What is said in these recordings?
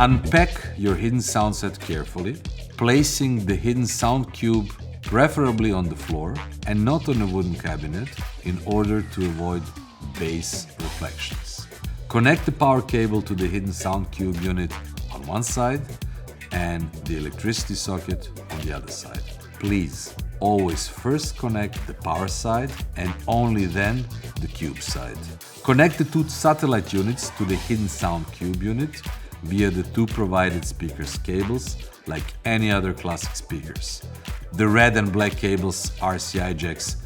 Unpack your hidden sound set carefully, placing the hidden sound cube preferably on the floor and not on a wooden cabinet in order to avoid bass reflections. Connect the power cable to the hidden sound cube unit on one side and the electricity socket on the other side. Please always first connect the power side and only then the cube side. Connect the two satellite units to the hidden sound cube unit via the two provided speakers cables like any other classic speakers. The red and black cables RCI jacks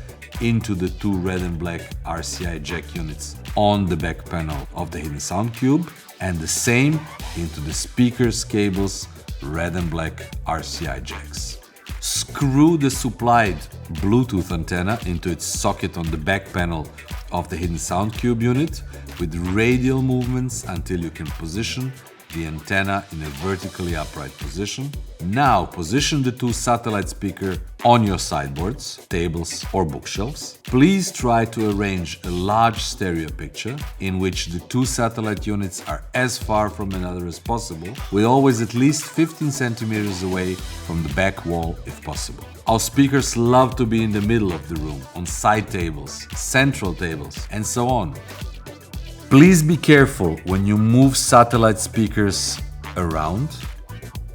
into the two red and black RCI jack units on the back panel of the hidden sound cube, and the same into the speakers cables red and black RCI jacks. Screw the supplied Bluetooth antenna into its socket on the back panel of the hidden sound cube unit with radial movements until you can position the antenna in a vertically upright position. Now position the two satellite speakers on your sideboards, tables or bookshelves. Please try to arrange a large stereo picture in which the two satellite units are as far from another as possible, with always at least 15 centimeters away from the back wall if possible. Our speakers love to be in the middle of the room, on side tables, central tables, and so on. Please be careful when you move satellite speakers around,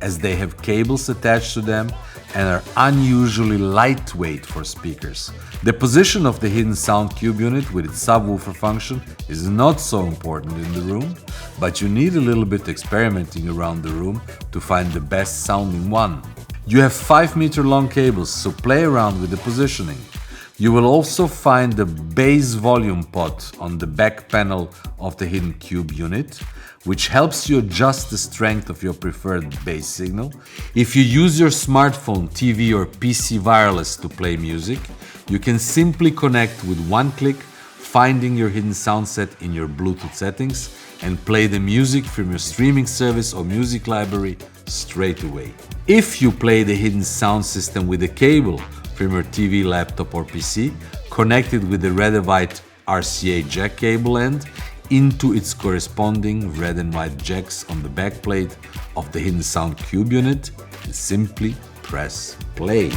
as they have cables attached to them and are unusually lightweight for speakers. The position of the hidden sound cube unit with its subwoofer function is not so important in the room, but you need a little bit experimenting around the room to find the best sounding one. You have 5-meter long cables, so play around with the positioning. You will also find the bass volume pot on the back panel of the hidden cube unit, which helps you adjust the strength of your preferred bass signal. If you use your smartphone, TV or PC wireless to play music, you can simply connect with one click, finding your hidden sound set in your Bluetooth settings and play the music from your streaming service or music library straight away. If you play the hidden sound system with a cable from your TV, laptop or PC, connected with the red and white RCA jack cable end into its corresponding red and white jacks on the backplate of the hidden sound cube unit, and simply press play.